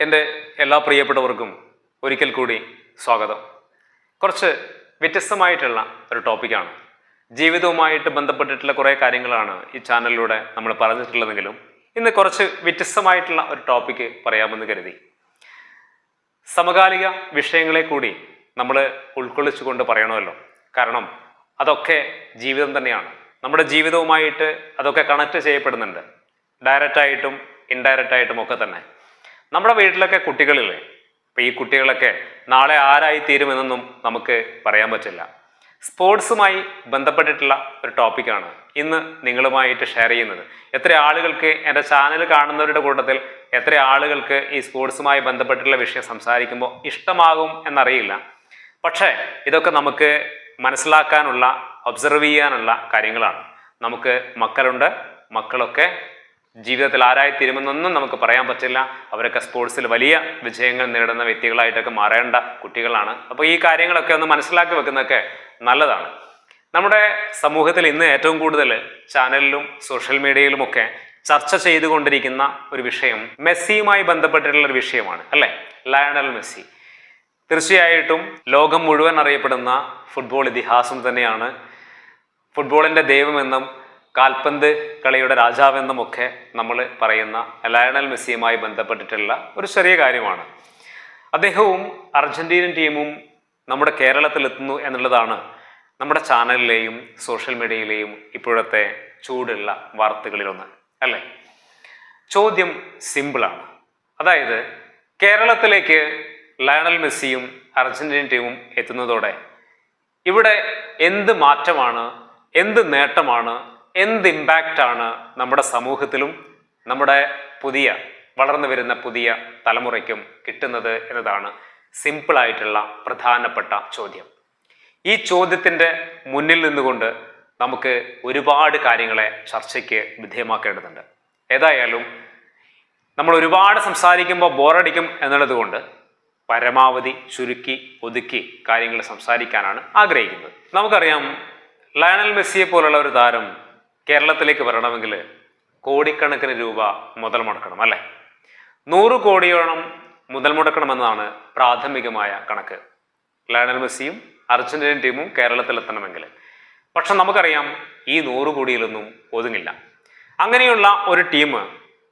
എൻ്റെ എല്ലാ പ്രിയപ്പെട്ടവർക്കും ഒരിക്കൽ കൂടി സ്വാഗതം. കുറച്ച് വ്യത്യസ്തമായിട്ടുള്ള ഒരു ടോപ്പിക്കാണ്. ജീവിതവുമായിട്ട് ബന്ധപ്പെട്ടിട്ടുള്ള കുറേ കാര്യങ്ങളാണ് ഈ ചാനലിലൂടെ നമ്മൾ പറഞ്ഞിട്ടുള്ളതെങ്കിലും ഇന്ന് കുറച്ച് വ്യത്യസ്തമായിട്ടുള്ള ഒരു ടോപ്പിക്ക് പറയാമെന്ന് കരുതി. സമകാലിക വിഷയങ്ങളെ കൂടി നമ്മൾ ഉൾക്കൊള്ളിച്ചുകൊണ്ട് പറയണമല്ലോ. കാരണം അതൊക്കെ ജീവിതം തന്നെയാണ്. നമ്മുടെ ജീവിതവുമായിട്ട് അതൊക്കെ കണക്ട് ചെയ്യപ്പെടുന്നുണ്ട്, ഡയറക്റ്റായിട്ടും ഇൻഡയറക്റ്റായിട്ടും ഒക്കെ തന്നെ. നമ്മുടെ വീട്ടിലൊക്കെ കുട്ടികളില്ലേ, ഇപ്പം ഈ കുട്ടികളൊക്കെ നാളെ ആരായി തീരുമെന്നൊന്നും നമുക്ക് പറയാൻ പറ്റില്ല. സ്പോർട്സുമായി ബന്ധപ്പെട്ടിട്ടുള്ള ഒരു ടോപ്പിക്കാണ് ഇന്ന് നിങ്ങളുമായിട്ട് ഷെയർ ചെയ്യുന്നത്. എത്ര ആളുകൾക്ക് എൻ്റെ ചാനൽ കാണുന്നവരുടെ കൂട്ടത്തിൽ എത്ര ആളുകൾക്ക് ഈ സ്പോർട്സുമായി ബന്ധപ്പെട്ടിട്ടുള്ള വിഷയം സംസാരിക്കുമ്പോൾ ഇഷ്ടമാകും എന്നറിയില്ല. പക്ഷേ ഇതൊക്കെ നമുക്ക് മനസ്സിലാക്കാനുള്ള, ഒബ്സർവ് ചെയ്യാനുള്ള കാര്യങ്ങളാണ്. നമുക്ക് മക്കളുണ്ട്, മക്കളൊക്കെ ജീവിതത്തിൽ ആരായി തീരുമെന്നൊന്നും നമുക്ക് പറയാൻ പറ്റില്ല. അവരൊക്കെ സ്പോർട്സിൽ വലിയ വിജയങ്ങൾ നേടുന്ന വ്യക്തികളായിട്ടൊക്കെ മാറേണ്ട കുട്ടികളാണ്. അപ്പോൾ ഈ കാര്യങ്ങളൊക്കെ ഒന്ന് മനസ്സിലാക്കി വെക്കുന്നതൊക്കെ നല്ലതാണ്. നമ്മുടെ സമൂഹത്തിൽ ഇന്ന് ഏറ്റവും കൂടുതൽ ചാനലിലും സോഷ്യൽ മീഡിയയിലുമൊക്കെ ചർച്ച ചെയ്തുകൊണ്ടിരിക്കുന്ന ഒരു വിഷയം മെസ്സിയുമായി ബന്ധപ്പെട്ടിട്ടുള്ള ഒരു വിഷയമാണ്, അല്ലേ? ലയണൽ മെസ്സി തീർച്ചയായിട്ടും ലോകം മുഴുവൻ അറിയപ്പെടുന്ന ഫുട്ബോൾ ഇതിഹാസം തന്നെയാണ്. ഫുട്ബോളിൻ്റെ ദൈവമെന്നും കാൽപന്ത് കളിയുടെ രാജാവെന്നും ഒക്കെ നമ്മൾ പറയുന്ന ലയണൽ മെസ്സിയുമായി ബന്ധപ്പെട്ടിട്ടുള്ള ഒരു ചെറിയ കാര്യമാണ്. അദ്ദേഹവും അർജന്റീനൻ ടീമും നമ്മുടെ കേരളത്തിലെത്തുന്നു എന്നുള്ളതാണ് നമ്മുടെ ചാനലിലെയും സോഷ്യൽ മീഡിയയിലെയും ഇപ്പോഴത്തെ ചൂടുള്ള വാർത്തകളിലൊന്ന്, അല്ലേ? ചോദ്യം സിമ്പിളാണ്. അതായത് കേരളത്തിലേക്ക് ലയണൽ മെസ്സിയും അർജന്റീനൻ ടീമും എത്തുന്നതോടെ ഇവിടെ എന്ത് മാറ്റമാണ്, എന്ത് നേട്ടമാണ്, എന്ത് ഇമ്പാക്റ്റാണ് നമ്മുടെ സമൂഹത്തിലും നമ്മുടെ പുതിയ വളർന്നു വരുന്ന പുതിയ തലമുറയ്ക്കും കിട്ടുന്നത് എന്നതാണ് സിമ്പിളായിട്ടുള്ള പ്രധാനപ്പെട്ട ചോദ്യം. ഈ ചോദ്യത്തിൻ്റെ മുന്നിൽ നിന്നുകൊണ്ട് നമുക്ക് ഒരുപാട് കാര്യങ്ങളെ ചർച്ചയ്ക്ക് വിധേയമാക്കേണ്ടതുണ്ട്. ഏതായാലും നമ്മൾ ഒരുപാട് സംസാരിക്കുമ്പോൾ ബോറടിക്കും എന്നുള്ളത് കൊണ്ട് പരമാവധി ചുരുക്കി ഒതുക്കി കാര്യങ്ങൾ സംസാരിക്കാനാണ് ആഗ്രഹിക്കുന്നത്. നമുക്കറിയാം, ലയണൽ മെസ്സിയെ പോലുള്ള ഒരു താരം കേരളത്തിലേക്ക് വരണമെങ്കിൽ കോടിക്കണക്കിന് രൂപ മുതൽ മുടക്കണം, അല്ലേ? 100 കോടിയോളം മുതൽ മുടക്കണമെന്നാണ് പ്രാഥമികമായ കണക്ക്. ലയണൽ മെസ്സിയും അർജന്റീനൻ ടീമും കേരളത്തിലെത്തണമെങ്കിൽ. പക്ഷെ നമുക്കറിയാം, ഈ 100 കോടിയിലൊന്നും ഒതുങ്ങില്ല. അങ്ങനെയുള്ള ഒരു ടീം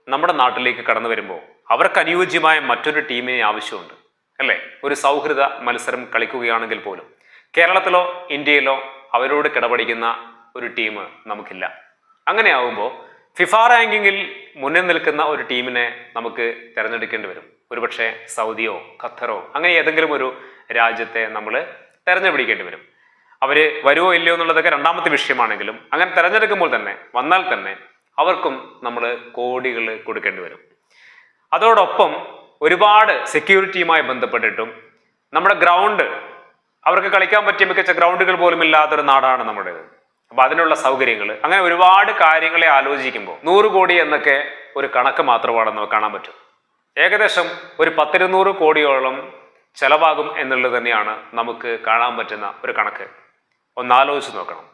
നമ്മുടെ നാട്ടിലേക്ക് കടന്നു വരുമ്പോൾ അവർക്ക് അനുയോജ്യമായ മറ്റൊരു ടീമിനെ ആവശ്യമുണ്ട്, അല്ലേ? ഒരു സൗഹൃദ മത്സരം കളിക്കുകയാണെങ്കിൽ പോലും കേരളത്തിലോ ഇന്ത്യയിലോ അവരോട് കിടപിടിക്കുന്ന ഒരു ടീം നമുക്കില്ല. അങ്ങനെ ആവുമ്പോൾ ഫിഫ റാങ്കിങ്ങിൽ മുന്നിൽ നിൽക്കുന്ന ഒരു ടീമിനെ നമുക്ക് തിരഞ്ഞെടുക്കേണ്ടി വരും. ഒരുപക്ഷെ സൗദിയോ ഖത്തറോ അങ്ങനെ ഏതെങ്കിലും ഒരു രാജ്യത്തെ നമ്മൾ തിരഞ്ഞെടുക്കേണ്ടി വരും. അവർ വരുമോ ഇല്ലയോ എന്നുള്ളതൊക്കെ രണ്ടാമത്തെ വിഷയമാണെങ്കിലും അങ്ങനെ തിരഞ്ഞെടുക്കുമ്പോൾ തന്നെ വന്നാൽ തന്നെ അവർക്കും നമ്മൾ കോടികൾ കൊടുക്കേണ്ടി വരും. അതോടൊപ്പം ഒരുപാട് സെക്യൂരിറ്റിയുമായി ബന്ധപ്പെട്ടിട്ടും നമ്മുടെ ഗ്രൗണ്ട്, അവർക്ക് കളിക്കാൻ പറ്റിയ മികച്ച ഗ്രൗണ്ടുകൾ പോലും ഇല്ലാത്തൊരു നാടാണ് നമ്മുടേത്. അപ്പം അതിനുള്ള സൗകര്യങ്ങൾ, അങ്ങനെ ഒരുപാട് കാര്യങ്ങളെ ആലോചിക്കുമ്പോൾ 100 കോടി എന്നൊക്കെ ഒരു കണക്ക് മാത്രമാണ് നമുക്ക് കാണാൻ പറ്റും. ഏകദേശം ഒരു 100-200 കോടിയോളം ചെലവാകും എന്നുള്ളത് തന്നെയാണ് നമുക്ക് കാണാൻ പറ്റുന്ന ഒരു കണക്ക്. ഒന്ന് ആലോചിച്ച് നോക്കണം.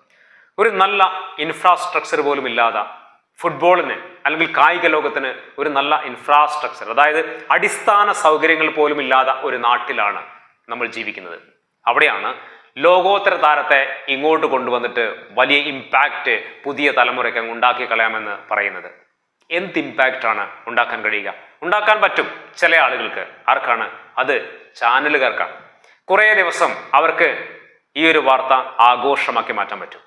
ഒരു നല്ല ഇൻഫ്രാസ്ട്രക്ചർ പോലും ഇല്ലാതെ ഫുട്ബോളിന് അല്ലെങ്കിൽ കായിക ലോകത്തിന് ഒരു നല്ല ഇൻഫ്രാസ്ട്രക്ചർ, അതായത് അടിസ്ഥാന സൗകര്യങ്ങൾ പോലും ഇല്ലാത്ത ഒരു നാട്ടിലാണ് നമ്മൾ ജീവിക്കുന്നത്. അവിടെയാണ് ലോകോത്തര താരത്തെ ഇങ്ങോട്ട് കൊണ്ടുവന്നിട്ട് വലിയ ഇമ്പാക്റ്റ് പുതിയ തലമുറയ്ക്ക് അങ്ങ് ഉണ്ടാക്കി കളയാമെന്ന് പറയുന്നത്. എന്ത് ഇമ്പാക്റ്റാണ് ഉണ്ടാക്കാൻ കഴിയുക? ഉണ്ടാക്കാൻ പറ്റും ചില ആളുകൾക്ക്. ആർക്കാണ് അത്? ചാനലുകാർക്കാണ്. കുറേ ദിവസം അവർക്ക് ഈ ഒരു വാർത്ത ആഘോഷമാക്കി മാറ്റാൻ പറ്റും.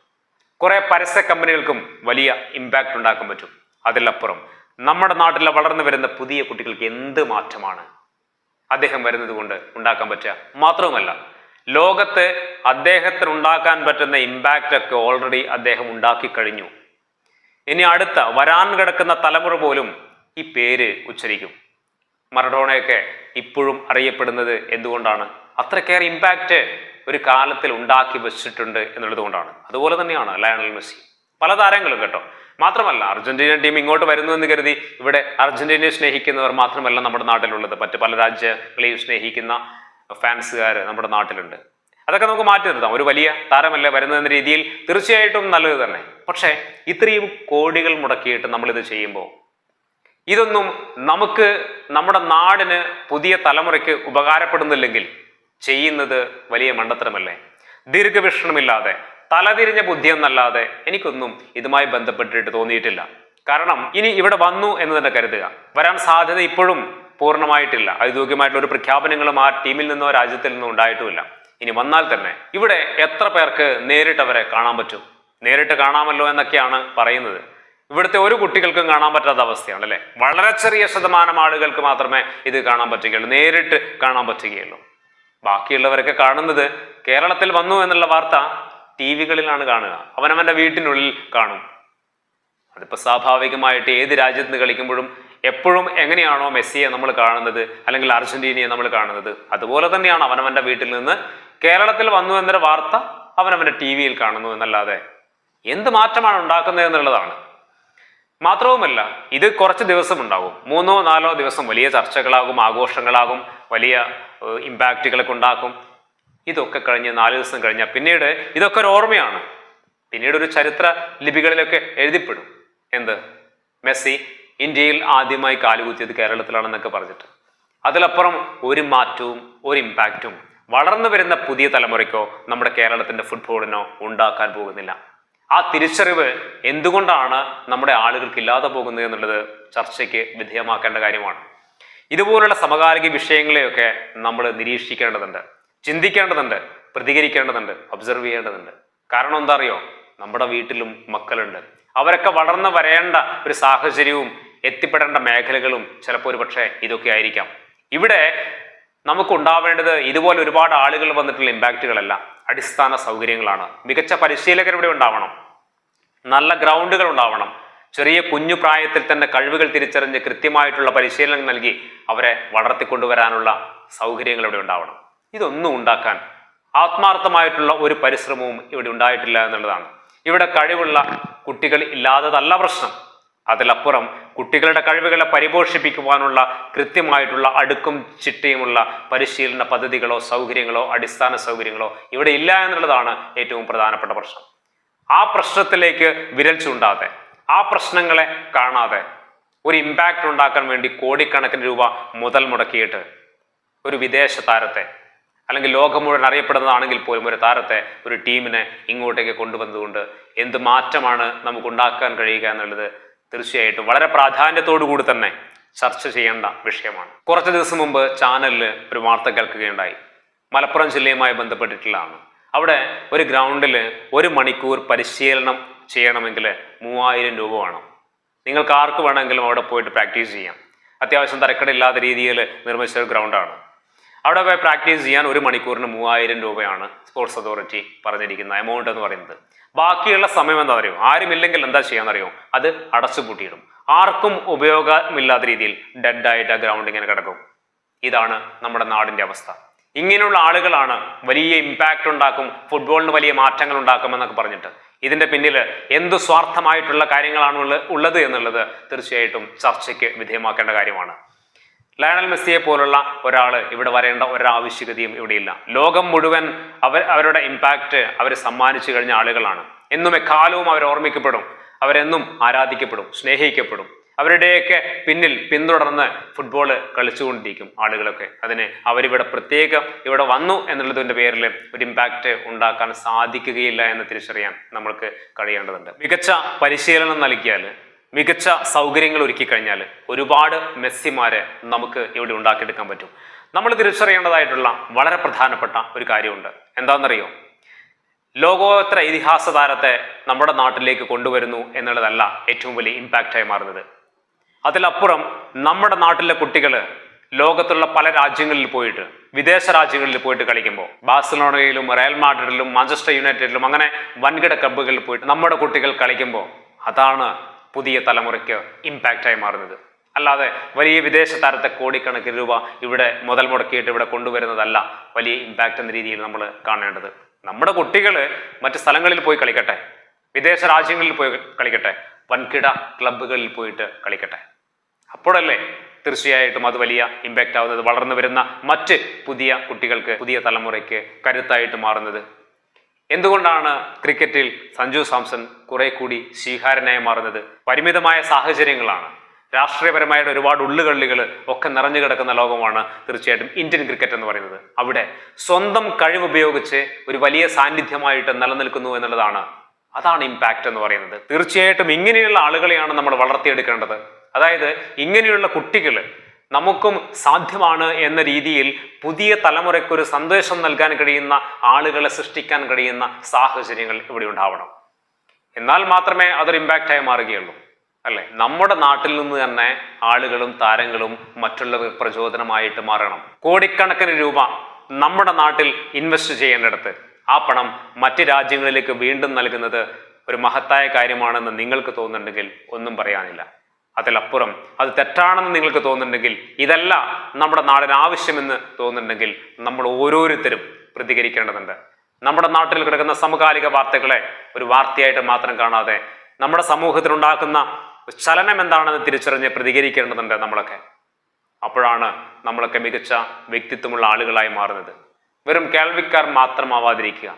കുറേ പരസ്യ കമ്പനികൾക്കും വലിയ ഇമ്പാക്റ്റ് ഉണ്ടാക്കാൻ പറ്റും. അതിലപ്പുറം നമ്മുടെ നാട്ടിലെ വളർന്നു വരുന്ന പുതിയ കുട്ടികൾക്ക് എന്ത് മാറ്റമാണ് അദ്ദേഹം വരുന്നത് കൊണ്ട് ഉണ്ടാക്കാൻ പറ്റുക? മാത്രവുമല്ല, ലോകത്ത് അദ്ദേഹത്തിന് ഉണ്ടാക്കാൻ പറ്റുന്ന ഇമ്പാക്റ്റ് ഒക്കെ ഓൾറെഡി അദ്ദേഹം ഉണ്ടാക്കി കഴിഞ്ഞു. ഇനി അടുത്ത വരാൻ കിടക്കുന്ന തലമുറ പോലും ഈ പേര് ഉച്ചരിക്കും. മറഡോണയൊക്കെ ഇപ്പോഴും അറിയപ്പെടുന്നത് എന്തുകൊണ്ടാണ്? അത്രക്കേറെ ഇമ്പാക്റ്റ് ഒരു കാലത്തിൽ ഉണ്ടാക്കി വെച്ചിട്ടുണ്ട് എന്നുള്ളത് കൊണ്ടാണ്. അതുപോലെ തന്നെയാണ് ലയണൽ മെസ്സി. പല താരങ്ങളും കേട്ടോ. മാത്രമല്ല, അർജന്റീന ടീം ഇങ്ങോട്ട് വരുന്നു എന്ന് കരുതി ഇവിടെ അർജന്റീനയെ സ്നേഹിക്കുന്നവർ മാത്രമല്ല നമ്മുടെ നാട്ടിലുള്ളത്, മറ്റ് പല രാജ്യങ്ങളെയും സ്നേഹിക്കുന്ന ഫാൻസുകാർ നമ്മുടെ നാട്ടിലുണ്ട്. അതൊക്കെ നമുക്ക് മാറ്റി നിർത്താം. ഒരു വലിയ താരമല്ലേ വരുന്നതെന്ന രീതിയിൽ തീർച്ചയായിട്ടും നല്ലത് തന്നെ. പക്ഷേ ഇത്രയും കോടികൾ മുടക്കിയിട്ട് നമ്മളിത് ചെയ്യുമ്പോൾ ഇതൊന്നും നമുക്ക് നമ്മുടെ നാടിന് പുതിയ തലമുറയ്ക്ക് ഉപകാരപ്പെടുന്നില്ലെങ്കിൽ ചെയ്യുന്നത് വലിയ മണ്ടത്തരമല്ലേ? ദീർഘവീക്ഷണമില്ലാതെ തലതിരിഞ്ഞ ബുദ്ധിയെന്നല്ലാതെ എനിക്കൊന്നും ഇതുമായി ബന്ധപ്പെട്ടിട്ട് തോന്നിയിട്ടില്ല. കാരണം ഇനി ഇവിടെ വന്നു എന്ന് തന്നെ കരുതുക, വരാൻ സാധ്യത ഇപ്പോഴും പൂർണ്ണമായിട്ടില്ല. ഔദ്യോഗികമായിട്ടുള്ള ഒരു പ്രഖ്യാപനങ്ങളും ആ ടീമിൽ നിന്നോ രാജ്യത്തിൽ നിന്നോ ഉണ്ടായിട്ടുമില്ല. ഇനി വന്നാൽ തന്നെ ഇവിടെ എത്ര പേർക്ക് നേരിട്ട് അവരെ കാണാൻ പറ്റും? നേരിട്ട് കാണാമല്ലോ എന്നൊക്കെയാണ് പറയുന്നത്. ഇവിടുത്തെ ഒരു കുട്ടികൾക്കും കാണാൻ പറ്റാത്ത അവസ്ഥയാണ് അല്ലെ? വളരെ ചെറിയ ശതമാനം ആളുകൾക്ക് മാത്രമേ ഇത് കാണാൻ പറ്റുകയുള്ളൂ, നേരിട്ട് കാണാൻ പറ്റുകയുള്ളൂ. ബാക്കിയുള്ളവരൊക്കെ കാണുന്നത് കേരളത്തിൽ വന്നു എന്നുള്ള വാർത്ത TV-കളിലാണ് കാണുക, അവനവന്റെ വീട്ടിനുള്ളിൽ കാണും. അതിപ്പോ സ്വാഭാവികമായിട്ട് ഏത് രാജ്യത്ത് നിന്ന് കളിക്കുമ്പോഴും എപ്പോഴും എങ്ങനെയാണോ മെസ്സിയെ നമ്മൾ കാണുന്നത് അല്ലെങ്കിൽ അർജന്റീനയെ നമ്മൾ കാണുന്നത്, അതുപോലെ തന്നെയാണ് അവനവന്റെ വീട്ടിൽ നിന്ന് കേരളത്തിൽ വന്നു എന്നൊരു വാർത്ത അവനവന്റെ TV-യിൽ കാണുന്നു എന്നല്ലാതെ എന്ത് മാറ്റമാണ് ഉണ്ടാക്കുന്നത് എന്നുള്ളതാണ്. മാത്രവുമല്ല, ഇത് കുറച്ച് ദിവസം ഉണ്ടാകും, 3-4 ദിവസം വലിയ ചർച്ചകളാകും, ആഘോഷങ്ങളാകും, വലിയ ഇമ്പാക്റ്റുകളൊക്കെ ഉണ്ടാക്കും. ഇതൊക്കെ കഴിഞ്ഞ് 4 ദിവസം കഴിഞ്ഞാൽ പിന്നീട് ഇതൊക്കെ ഒരു ഓർമ്മയാണ്. പിന്നീട് ഒരു ചരിത്ര ലിപികളിലൊക്കെ എഴുതിപ്പെടും. എന്ത്? മെസ്സി ഇന്ത്യയിൽ ആദ്യമായി കാലുകുത്തിയത് കേരളത്തിലാണെന്നൊക്കെ പറഞ്ഞിട്ട്. അതിലപ്പുറം ഒരു മാറ്റവും ഒരു ഇമ്പാക്റ്റും വളർന്നു വരുന്ന പുതിയ തലമുറയ്ക്കോ നമ്മുടെ കേരളത്തിന്റെ ഫുട്ബോളിനോ ഉണ്ടാക്കാൻ പോകുന്നില്ല. ആ തിരിച്ചറിവ് എന്തുകൊണ്ടാണ് നമ്മുടെ ആളുകൾക്ക് ഇല്ലാതെ പോകുന്നത് എന്നുള്ളത് ചർച്ചയ്ക്ക് വിധേയമാക്കേണ്ട കാര്യമാണ്. ഇതുപോലുള്ള സമകാലിക വിഷയങ്ങളെയൊക്കെ നമ്മൾ നിരീക്ഷിക്കേണ്ടതുണ്ട്, ചിന്തിക്കേണ്ടതുണ്ട്, പ്രതികരിക്കേണ്ടതുണ്ട്, ഒബ്സർവ് ചെയ്യേണ്ടതുണ്ട്. കാരണം എന്താ അറിയോ? നമ്മുടെ വീട്ടിലും മക്കളുണ്ട്. അവരൊക്കെ വളർന്നു വരേണ്ട ഒരു സാഹചര്യവും എത്തിപ്പെടേണ്ട മേഖലകളും ചിലപ്പോൾ ഒരു പക്ഷേ ഇതൊക്കെ ആയിരിക്കാം. ഇവിടെ നമുക്കുണ്ടാവേണ്ടത് ഇതുപോലെ ഒരുപാട് ആളുകൾ വന്നിട്ടുള്ള ഇമ്പാക്റ്റുകളല്ല, അടിസ്ഥാന സൗകര്യങ്ങളാണ്. മികച്ച പരിശീലകർ ഇവിടെ ഉണ്ടാവണം, നല്ല ഗ്രൗണ്ടുകൾ ഉണ്ടാവണം, ചെറിയ കുഞ്ഞു പ്രായത്തിൽ തന്നെ കഴിവുകൾ തിരിച്ചറിഞ്ഞ് കൃത്യമായിട്ടുള്ള പരിശീലനം നൽകി അവരെ വളർത്തിക്കൊണ്ടുവരാനുള്ള സൗകര്യങ്ങൾ ഇവിടെ ഉണ്ടാവണം. ഇതൊന്നും ഉണ്ടാക്കാൻ ആത്മാർത്ഥമായിട്ടുള്ള ഒരു പരിശ്രമവും ഇവിടെ ഉണ്ടായിട്ടില്ല എന്നുള്ളതാണ്. ഇവിടെ കഴിവുള്ള കുട്ടികൾ ഇല്ലാത്തതല്ല പ്രശ്നം, അതിലപ്പുറം കുട്ടികളുടെ കഴിവുകളെ പരിപോഷിപ്പിക്കുവാനുള്ള കൃത്യമായിട്ടുള്ള അടുക്കും ചിട്ടയുമുള്ള പരിശീലന പദ്ധതികളോ സൗകര്യങ്ങളോ അടിസ്ഥാന സൗകര്യങ്ങളോ ഇവിടെ ഇല്ല എന്നുള്ളതാണ് ഏറ്റവും പ്രധാനപ്പെട്ട പ്രശ്നം. ആ പ്രശ്നത്തിലേക്ക് വിരൽ ചൂണ്ടാതെ, ആ പ്രശ്നങ്ങളെ കാണാതെ ഒരു ഇമ്പാക്റ്റ് ഉണ്ടാക്കാൻ വേണ്ടി കോടിക്കണക്കിന് രൂപ മുതൽ മുടക്കിയിട്ട് ഒരു വിദേശ താരത്തെ, അല്ലെങ്കിൽ ലോകം മുഴുവൻ അറിയപ്പെടുന്നതാണെങ്കിൽ പോലും ഒരു താരത്തെ, ഒരു ടീമിനെ ഇങ്ങോട്ടേക്ക് കൊണ്ടുവന്നുകൊണ്ട് എന്ത് മാറ്റമാണ് നമുക്ക് ഉണ്ടാക്കാൻ കഴിയുക എന്നുള്ളത് തീർച്ചയായിട്ടും വളരെ പ്രാധാന്യത്തോടു കൂടി തന്നെ ചർച്ച ചെയ്യേണ്ട വിഷയമാണ്. കുറച്ച് ദിവസം മുമ്പ് ചാനലിൽ ഒരു വാർത്ത കേൾക്കുകയുണ്ടായി. മലപ്പുറം ജില്ലയുമായി ബന്ധപ്പെട്ടിട്ടുള്ളതാണ്. അവിടെ ഒരു ഗ്രൗണ്ടിൽ 1 മണിക്കൂർ പരിശീലനം ചെയ്യണമെങ്കിൽ 3000 രൂപ വേണം. നിങ്ങൾക്ക് ആർക്ക് വേണമെങ്കിലും അവിടെ പോയിട്ട് പ്രാക്ടീസ് ചെയ്യാം. അത്യാവശ്യം തരക്കേടില്ലാത്ത രീതിയിൽ നിർമ്മിച്ച ഒരു ഗ്രൗണ്ടാണ്. അവിടെ പോയി പ്രാക്ടീസ് ചെയ്യാൻ 1 മണിക്കൂറിന് 3000 രൂപയാണ് സ്പോർട്സ് അതോറിറ്റി പറഞ്ഞിരിക്കുന്ന എമൗണ്ട് എന്ന് പറയുന്നത്. ബാക്കിയുള്ള സമയം എന്താ അറിയോ? ആരുമില്ലെങ്കിൽ എന്താ ചെയ്യാന്നറിയോ? അത് അടച്ചുപൂട്ടിയിടും. ആർക്കും ഉപയോഗമില്ലാത്ത രീതിയിൽ ഡെഡായിട്ട് ആ ഗ്രൗണ്ട് ഇങ്ങനെ കിടക്കും. ഇതാണ് നമ്മുടെ നാടിന്റെ അവസ്ഥ. ഇങ്ങനെയുള്ള ആളുകളാണ് വലിയ ഇമ്പാക്റ്റ് ഉണ്ടാക്കും, ഫുട്ബോളിന് വലിയ മാറ്റങ്ങൾ ഉണ്ടാക്കും എന്നൊക്കെ പറഞ്ഞിട്ട് ഇതിന്റെ പിന്നിൽ എന്തു സ്വാർത്ഥമായിട്ടുള്ള കാര്യങ്ങളാണ് ഉള്ളത് എന്നുള്ളത് തീർച്ചയായിട്ടും ചർച്ചയ്ക്ക് വിധേയമാക്കേണ്ട കാര്യമാണ്. ലയണൽ മെസ്സിയെ പോലുള്ള ഒരാൾ ഇവിടെ വരേണ്ട ഒരാവശ്യകതയും ഇവിടെയില്ല. ലോകം മുഴുവൻ അവരുടെ ഇമ്പാക്റ്റ് അവർ സമ്മാനിച്ചു കഴിഞ്ഞ ആളുകളാണ്. എന്നും എക്കാലവും അവർ ഓർമ്മിക്കപ്പെടും, അവരെന്നും ആരാധിക്കപ്പെടും, സ്നേഹിക്കപ്പെടും. അവരുടെയൊക്കെ പിന്നിൽ പിന്തുടർന്ന് ഫുട്ബോൾ കളിച്ചുകൊണ്ടിരിക്കും ആളുകളൊക്കെ. അതിന് അവരിവിടെ പ്രത്യേകം ഇവിടെ വന്നു എന്നുള്ളതിൻ്റെ പേരിൽ ഒരു ഇമ്പാക്റ്റ് ഉണ്ടാക്കാൻ സാധിക്കുകയില്ല എന്ന് തിരിച്ചറിയാൻ നമ്മൾക്ക് കഴിയേണ്ടതുണ്ട്. മികച്ച പരിശീലനം നൽകിയാൽ, മികച്ച സൗകര്യങ്ങൾ ഒരുക്കി കഴിഞ്ഞാൽ ഒരുപാട് മെസ്സിമാരെ നമുക്ക് ഇവിടെ ഉണ്ടാക്കിയെടുക്കാൻ പറ്റും. നമ്മൾ തിരിച്ചറിയേണ്ടതായിട്ടുള്ള വളരെ പ്രധാനപ്പെട്ട ഒരു കാര്യമുണ്ട്. എന്താണെന്നറിയോ? ലോകോത്തര ഇതിഹാസ താരത്തെ നമ്മുടെ നാട്ടിലേക്ക് കൊണ്ടുവരുന്നു എന്നുള്ളതല്ല ഏറ്റവും വലിയ ഇമ്പാക്റ്റായി മാറുന്നത്. അതിലപ്പുറം നമ്മുടെ നാട്ടിലെ കുട്ടികൾ ലോകത്തുള്ള പല രാജ്യങ്ങളിൽ പോയിട്ട്, വിദേശ രാജ്യങ്ങളിൽ പോയിട്ട് കളിക്കുമ്പോൾ, ബാഴ്സലോണയിലും റയൽ മാഡ്രിഡിലും മാഞ്ചസ്റ്റർ യുണൈറ്റഡിലും അങ്ങനെ വൻകിട ക്ലബ്ബുകളിൽ പോയിട്ട് നമ്മുടെ കുട്ടികൾ കളിക്കുമ്പോൾ അതാണ് പുതിയ തലമുറയ്ക്ക് ഇമ്പാക്റ്റായി മാറുന്നത്. അല്ലാതെ വലിയ വിദേശ താരത്തെ കോടിക്കണക്കിന് രൂപ ഇവിടെ മുതൽ മുടക്കിയിട്ട് ഇവിടെ കൊണ്ടുവരുന്നതല്ല വലിയ ഇമ്പാക്റ്റ് എന്ന രീതിയിൽ നമ്മൾ കാണേണ്ടത്. നമ്മുടെ കുട്ടികൾ മറ്റ് സ്ഥലങ്ങളിൽ പോയി കളിക്കട്ടെ, വിദേശ രാജ്യങ്ങളിൽ പോയി കളിക്കട്ടെ, വൻകിട ക്ലബ്ബുകളിൽ പോയിട്ട് കളിക്കട്ടെ. അപ്പോഴല്ലേ തീർച്ചയായിട്ടും അത് വലിയ ഇമ്പാക്റ്റ് ആവുന്നത്, വളർന്നു വരുന്ന മറ്റ് പുതിയ കുട്ടികൾക്ക്, പുതിയ തലമുറയ്ക്ക് കരുത്തായിട്ട് മാറുന്നത്. എന്തുകൊണ്ടാണ് ക്രിക്കറ്റിൽ സഞ്ജു സാംസൺ കുറെ കൂടി സ്വീകാര്യനായി മാറുന്നത്? പരിമിതമായ സാഹചര്യങ്ങളാണ്. രാഷ്ട്രീയപരമായിട്ട് ഒരുപാട് ഉള്ളുകള്ളികൾ ഒക്കെ നിറഞ്ഞു കിടക്കുന്ന ലോകമാണ് തീർച്ചയായിട്ടും ഇന്ത്യൻ ക്രിക്കറ്റ് എന്ന് പറയുന്നത്. അവിടെ സ്വന്തം കഴിവ് ഉപയോഗിച്ച് ഒരു വലിയ സാന്നിധ്യമായിട്ട് നിലനിൽക്കുന്നു എന്നുള്ളതാണ്. അതാണ് ഇമ്പാക്റ്റ് എന്ന് പറയുന്നത്. തീർച്ചയായിട്ടും ഇങ്ങനെയുള്ള ആളുകളെയാണ് നമ്മൾ വളർത്തിയെടുക്കേണ്ടത്. അതായത് ഇങ്ങനെയുള്ള കുട്ടികൾ നമുക്കും സാധ്യമാണ് എന്ന രീതിയിൽ പുതിയ തലമുറയ്ക്കൊരു സന്ദേശം നൽകാൻ കഴിയുന്ന ആളുകളെ സൃഷ്ടിക്കാൻ കഴിയുന്ന സാഹചര്യങ്ങൾ ഇവിടെ ഉണ്ടാവണം. എന്നാൽ മാത്രമേ അതൊരു ഇമ്പാക്റ്റായി മാറുകയുള്ളൂ, അല്ലെ? നമ്മുടെ നാട്ടിൽ നിന്ന് തന്നെ ആളുകളും താരങ്ങളും മറ്റുള്ളവർ പ്രചോദനമായിട്ട് മാറണം. കോടിക്കണക്കിന് രൂപ നമ്മുടെ നാട്ടിൽ ഇൻവെസ്റ്റ് ചെയ്യേണ്ടിടത്ത് ആ പണം മറ്റ് രാജ്യങ്ങളിലേക്ക് വീണ്ടും നൽകുന്നത് ഒരു മഹത്തായ കാര്യമാണെന്ന് നിങ്ങൾക്ക് തോന്നുന്നുണ്ടെങ്കിൽ ഒന്നും പറയാനില്ല. അതിലപ്പുറം അത് തെറ്റാണെന്ന് നിങ്ങൾക്ക് തോന്നുന്നുണ്ടെങ്കിൽ, ഇതല്ല നമ്മുടെ നാടിന് ആവശ്യമെന്ന് തോന്നുന്നുണ്ടെങ്കിൽ നമ്മൾ ഓരോരുത്തരും പ്രതികരിക്കേണ്ടതുണ്ട്. നമ്മുടെ നാട്ടിൽ കിടക്കുന്ന സമകാലിക വാർത്തകളെ ഒരു വാർത്തയായിട്ട് മാത്രം കാണാതെ നമ്മുടെ സമൂഹത്തിലുണ്ടാക്കുന്ന ചലനം എന്താണെന്ന് തിരിച്ചറിഞ്ഞ് പ്രതികരിക്കേണ്ടതുണ്ട് നമ്മളൊക്കെ. അപ്പോഴാണ് നമ്മളൊക്കെ മികച്ച വ്യക്തിത്വമുള്ള ആളുകളായി മാറുന്നത്. വെറും കേൾവിക്കാർ മാത്രമാവാതിരിക്കുക,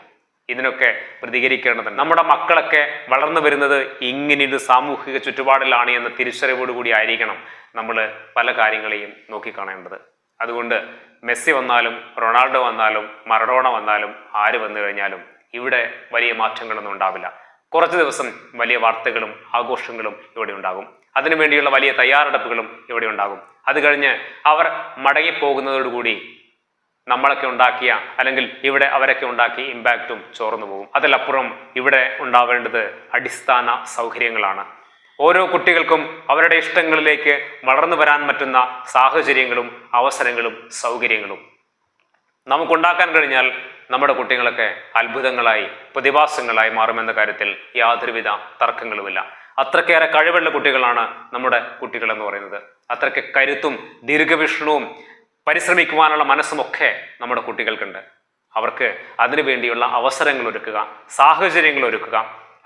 ഇതിനൊക്കെ പ്രതികരിക്കേണ്ടതുണ്ട്. നമ്മുടെ മക്കളൊക്കെ വളർന്നു വരുന്നത് ഇങ്ങനെയൊരു സാമൂഹിക ചുറ്റുപാടിലാണ് എന്ന തിരിച്ചറിവോടുകൂടി ആയിരിക്കണം നമ്മൾ പല കാര്യങ്ങളെയും നോക്കിക്കാണേണ്ടത്. അതുകൊണ്ട് മെസ്സി വന്നാലും റൊണാൾഡോ വന്നാലും മറഡോണ വന്നാലും ആര് വന്നു കഴിഞ്ഞാലും ഇവിടെ വലിയ മാറ്റങ്ങളൊന്നും ഉണ്ടാവില്ല. കുറച്ച് ദിവസം വലിയ വാർത്തകളും ആഘോഷങ്ങളും ഇവിടെ ഉണ്ടാകും. അതിനുവേണ്ടിയുള്ള വലിയ തയ്യാറെടുപ്പുകളും ഇവിടെ ഉണ്ടാകും. അത് കഴിഞ്ഞ് അവർ മടങ്ങിപ്പോകുന്നതോടുകൂടി നമ്മളൊക്കെ ഉണ്ടാക്കിയ, അല്ലെങ്കിൽ ഇവിടെ അവരൊക്കെ ഉണ്ടാക്കിയ ഇമ്പാക്റ്റും ചോർന്നു പോകും. അതിലപ്പുറം ഇവിടെ ഉണ്ടാവേണ്ടത് അടിസ്ഥാന സൗകര്യങ്ങളാണ്. ഓരോ കുട്ടികൾക്കും അവരുടെ ഇഷ്ടങ്ങളിലേക്ക് വളർന്നു വരാൻ പറ്റുന്ന സാഹചര്യങ്ങളും അവസരങ്ങളും സൗകര്യങ്ങളും നമുക്കുണ്ടാക്കാൻ കഴിഞ്ഞാൽ നമ്മുടെ കുട്ടികളൊക്കെ അത്ഭുതങ്ങളായി പ്രതിഭാസങ്ങളായി മാറുമെന്ന കാര്യത്തിൽ യാതൊരുവിധ തർക്കങ്ങളുമില്ല. അത്രക്കേറെ കഴിവുള്ള കുട്ടികളാണ് നമ്മുടെ കുട്ടികൾ എന്ന് പറയുന്നത്. അത്രയ്ക്ക് കരുത്തും ദീർഘവീക്ഷണവും പരിശ്രമിക്കുവാനുള്ള മനസ്സുമൊക്കെ നമ്മുടെ കുട്ടികൾക്കുണ്ട്. അവർക്ക് അതിനു വേണ്ടിയുള്ള അവസരങ്ങൾ ഒരുക്കുക, സാഹചര്യങ്ങൾ ഒരുക്കുക,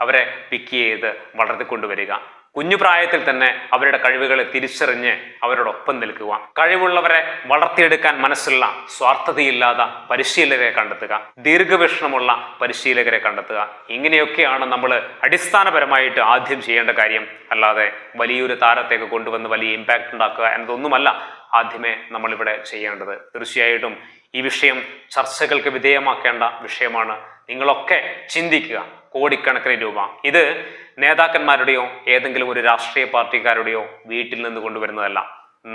അവരെ പിക്ക് ചെയ്ത് വളർത്തിക്കൊണ്ടുവരിക. കുഞ്ഞു പ്രായത്തിൽ തന്നെ അവരുടെ കഴിവുകളെ തിരിച്ചറിഞ്ഞ് അവരോടൊപ്പം നിൽക്കുക. കഴിവുള്ളവരെ വളർത്തിയെടുക്കാൻ മനസ്സുള്ള, സ്വാർത്ഥതയില്ലാത്ത പരിശീലകരെ കണ്ടെത്തുക, ദീർഘവീക്ഷണമുള്ള പരിശീലകരെ കണ്ടെത്തുക. ഇങ്ങനെയൊക്കെയാണ് നമ്മൾ അടിസ്ഥാനപരമായിട്ട് ആദ്യം ചെയ്യേണ്ട കാര്യം. അല്ലാതെ വലിയൊരു താരത്തേക്ക് കൊണ്ടുവന്ന് വലിയ ഇമ്പാക്റ്റ് ഉണ്ടാക്കുക എന്നതൊന്നുമല്ല ആദ്യമേ നമ്മളിവിടെ ചെയ്യേണ്ടത്. തീർച്ചയായിട്ടും ഈ വിഷയം ചർച്ചകൾക്ക് വിധേയമാക്കേണ്ട വിഷയമാണ്. നിങ്ങളൊക്കെ ചിന്തിക്കുക. കോടിക്കണക്കിന് രൂപ ഇത് നേതാക്കന്മാരുടെയോ ഏതെങ്കിലും ഒരു രാഷ്ട്രീയ പാർട്ടിക്കാരുടെയോ വീട്ടിൽ നിന്ന് കൊണ്ടുവരുന്നതല്ല.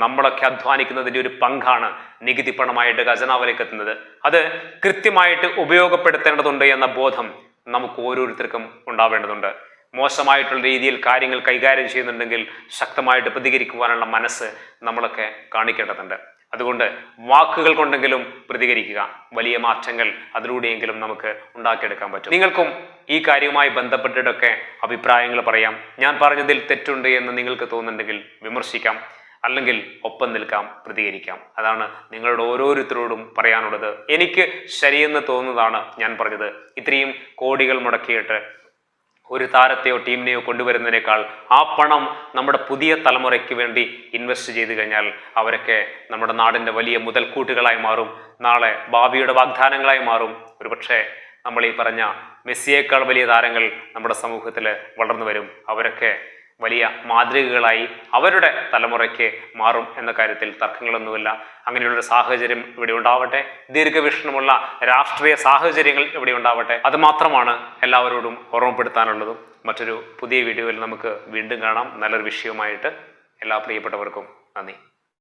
നമ്മളൊക്കെ അധ്വാനിക്കുന്നതിൻ്റെ ഒരു പങ്കാണ് നികുതി പണമായിട്ട് ഖജനാവിലേക്ക് എത്തുന്നത്. അത് കൃത്യമായിട്ട് ഉപയോഗപ്പെടുത്തേണ്ടതുണ്ട് എന്ന ബോധം നമുക്ക് ഓരോരുത്തർക്കും ഉണ്ടാവേണ്ടതുണ്ട്. മോശമായിട്ടുള്ള രീതിയിൽ കാര്യങ്ങൾ കൈകാര്യം ചെയ്യുന്നുണ്ടെങ്കിൽ ശക്തമായിട്ട് പ്രതികരിക്കുവാനുള്ള മനസ്സ് നമ്മളൊക്കെ കാണിക്കേണ്ടതുണ്ട്. അതുകൊണ്ട് വാക്കുകൾ കൊണ്ടെങ്കിലും പ്രതികരിക്കുക. വലിയ മാറ്റങ്ങൾ അതിലൂടെയെങ്കിലും നമുക്ക് ഉണ്ടാക്കിയെടുക്കാൻ പറ്റും. നിങ്ങൾക്കും ഈ കാര്യവുമായി ബന്ധപ്പെട്ടിട്ടൊക്കെ അഭിപ്രായങ്ങൾ പറയാം. ഞാൻ പറഞ്ഞതിൽ തെറ്റുണ്ട് എന്ന് നിങ്ങൾക്ക് തോന്നുന്നുണ്ടെങ്കിൽ വിമർശിക്കാം, അല്ലെങ്കിൽ ഒപ്പം നിൽക്കാം, പ്രതികരിക്കാം. അതാണ് നിങ്ങളുടെ ഓരോരുത്തരോടും പറയാനുള്ളത്. എനിക്ക് ശരിയെന്ന് തോന്നുന്നതാണ് ഞാൻ പറഞ്ഞത്. ഇത്രയും കോടികൾ മുടക്കിയിട്ട് ഒരു താരത്തെയോ ടീമിനെയോ കൊണ്ടുവരുന്നതിനേക്കാൾ ആ പണം നമ്മുടെ പുതിയ തലമുറയ്ക്ക് വേണ്ടി ഇൻവെസ്റ്റ് ചെയ്ത് കഴിഞ്ഞാൽ അവരൊക്കെ നമ്മുടെ നാടിൻ്റെ വലിയ മുതൽക്കൂട്ടുകളായി മാറും. നാളെ ഭാവിയുടെ വാഗ്ദാനങ്ങളായി മാറും. ഒരുപക്ഷെ നമ്മൾ ഈ പറഞ്ഞ മെസ്സിയേക്കാൾ വലിയ താരങ്ങൾ നമ്മുടെ സമൂഹത്തിൽ വളർന്നു വരും. അവരൊക്കെ വലിയ മാതൃകകളായി അവരുടെ തലമുറയ്ക്ക് മാറും എന്ന കാര്യത്തിൽ തർക്കങ്ങളൊന്നുമില്ല. അങ്ങനെയുള്ളൊരു സാഹചര്യം ഇവിടെ ഉണ്ടാവട്ടെ. ദീർഘവീക്ഷണമുള്ള രാഷ്ട്രീയ സാഹചര്യങ്ങൾ ഇവിടെ ഉണ്ടാവട്ടെ. അത് മാത്രമാണ് എല്ലാവരോടും ഓർമ്മപ്പെടുത്താനുള്ളതും. മറ്റൊരു പുതിയ വീഡിയോയിൽ നമുക്ക് വീണ്ടും കാണാം നല്ലൊരു വിഷയവുമായിട്ട്. എല്ലാ പ്രിയപ്പെട്ടവർക്കും നന്ദി.